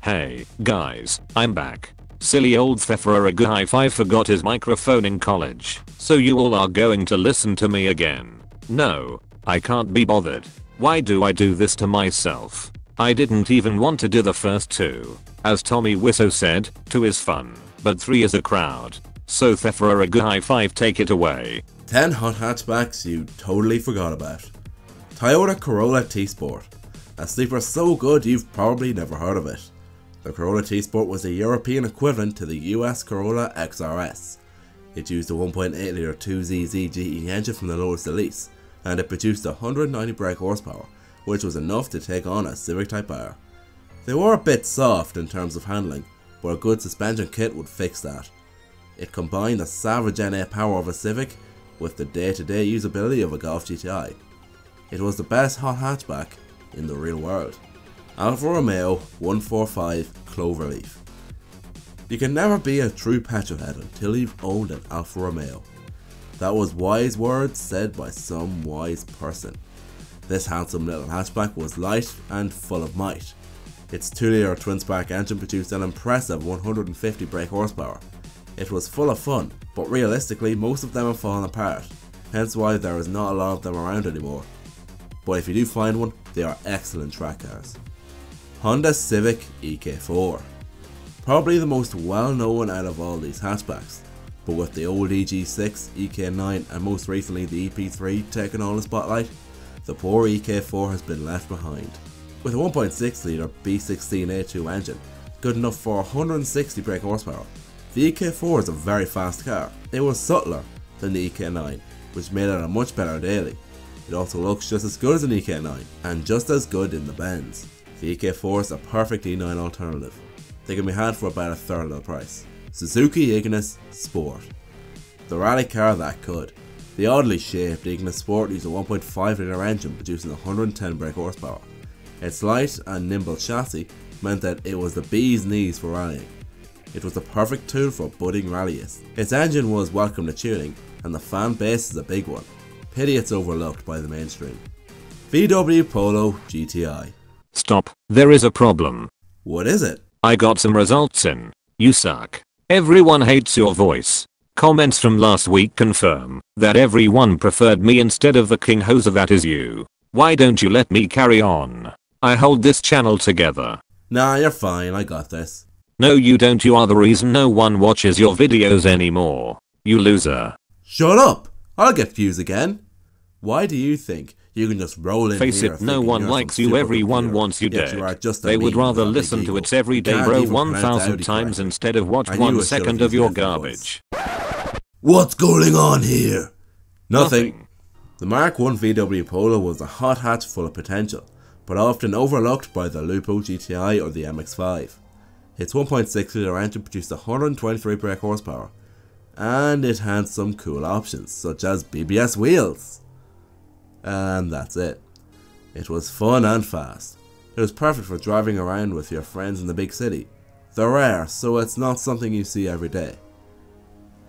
Hey, guys, I'm back. Silly old Ferrari GTI forgot his microphone in college, so you all are going to listen to me again. No, I can't be bothered. Why do I do this to myself? I didn't even want to do the first two. As Tommy Wiseau said, 2 is fun, but 3 is a crowd. So Ferrari GTI, take it away. 10 hot hatchbacks you totally forgot about. Toyota Corolla T-Sport. A sleeper so good you've probably never heard of it. The Corolla T-Sport was the European equivalent to the US Corolla XRS. It used a 1.8 litre 2ZZ GE engine from the lowest release, and it produced 190 brake horsepower, which was enough to take on a Civic Type R. They were a bit soft in terms of handling, but a good suspension kit would fix that. It combined the savage NA power of a Civic with the day-to-day usability of a Golf GTI. It was the best hot hatchback in the real world. Alfa Romeo 145 Cloverleaf. You can never be a true petrolhead until you've owned an Alfa Romeo. That was wise words said by some wise person. This handsome little hatchback was light and full of might. Its 2 litre twin-spark engine produced an impressive 150 brake horsepower. It was full of fun, but realistically most of them have fallen apart, hence why there is not a lot of them around anymore. But if you do find one, they are excellent track cars. Honda Civic EK4. Probably the most well known out of all these hatchbacks, but with the old EG6, EK9 and most recently the EP3 taking all the spotlight, the poor EK4 has been left behind. With a 1.6 litre B16A2 engine, good enough for 160 brake horsepower, the EK4 is a very fast car. It was subtler than the EK9, which made it a much better daily. It also looks just as good as an EK9, and just as good in the Benz. The EK4 is a perfect E9 alternative. They can be had for about a third of the price. Suzuki Ignis Sport. The rally car that could. The oddly shaped Ignis Sport used a 1.5 litre engine producing 110 brake horsepower. Its light and nimble chassis meant that it was the bee's knees for rallying. It was the perfect tool for budding rallyists. Its engine was welcome to tuning, and the fan base is a big one. Pity it's overlooked by the mainstream. VW Polo GTI. Stop, there is a problem. What is it? I got some results in. You suck. Everyone hates your voice. Comments from last week confirm that everyone preferred me instead of the king hoser that is you. Why don't you let me carry on? I hold this channel together. Nah, you're fine, I got this. No you don't, you are the reason no one watches your videos anymore. You loser. Shut up! I'll get views again. Why do you think you can just roll in Face here it, no one likes you, everyone wants you dead. They would rather listen to it every day bro 1000 times instead of watch 1 second of your garbage. What's going on here? Nothing. The Mark 1 VW Polo was a hot hatch full of potential, but often overlooked by the Lupo GTI or the MX-5. Its 1.6 litre engine produced 123 brake horsepower, and it had some cool options such as BBS wheels. And that's it. It was fun and fast. It was perfect for driving around with your friends in the big city. They're rare, so it's not something you see every day.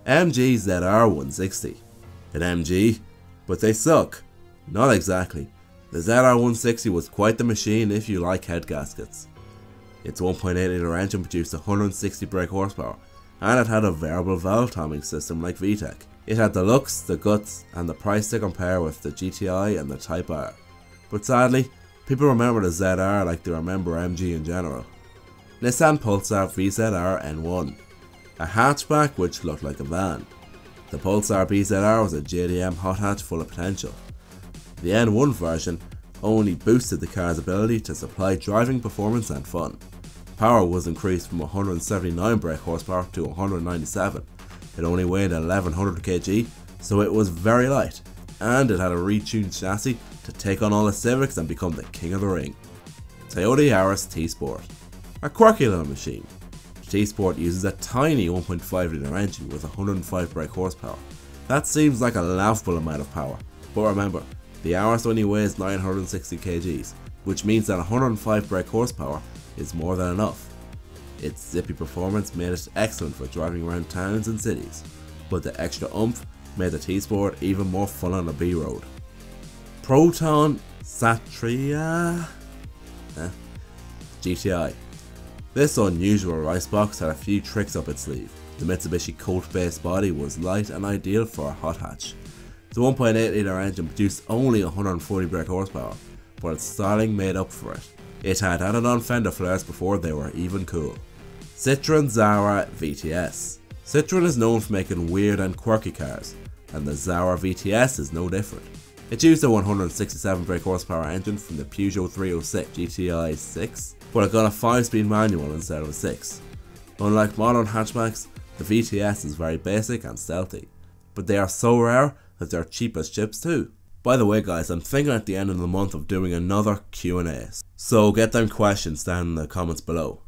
MG ZR 160. An MG, but they suck. Not exactly. The ZR 160 was quite the machine if you like head gaskets. Its 1.8 litre engine produced 160 brake horsepower, and it had a variable valve timing system like VTEC. It had the looks, the guts, and the price to compare with the GTI and the Type R. But sadly, people remember the ZR like they remember MG in general. Nissan Pulsar VZR N1. A hatchback which looked like a van. The Pulsar VZR was a JDM hot hatch full of potential. The N1 version only boosted the car's ability to supply driving performance and fun. Power was increased from 179 brake horsepower to 197. It only weighed 1100 kg, so it was very light, and it had a retuned chassis to take on all the Civics and become the king of the ring. Toyota Yaris T-Sport. A quirky little machine. The T-Sport uses a tiny 1.5 litre engine with 105 brake horsepower. That seems like a laughable amount of power, but remember, the Yaris only weighs 960 kg, which means that 105 brake horsepower is more than enough. Its zippy performance made it excellent for driving around towns and cities, but the extra oomph made the T-Sport even more fun on the B-road. Proton Satria GTI. This unusual icebox had a few tricks up its sleeve. The Mitsubishi Colt based body was light and ideal for a hot hatch. The 1.8 litre engine produced only 140 brake horsepower, but its styling made up for it. It had added on fender flares before they were even cool. Citroen Xsara VTS. Citroen is known for making weird and quirky cars, and the Xsara VTS is no different. It used a 167 brake horsepower engine from the Peugeot 306 GTI 6, but it got a 5-speed manual instead of a 6. Unlike modern hatchbacks, the VTS is very basic and stealthy, but they are so rare that they're cheap as chips too. By the way guys, I'm thinking at the end of the month of doing another Q&A, so get them questions down in the comments below.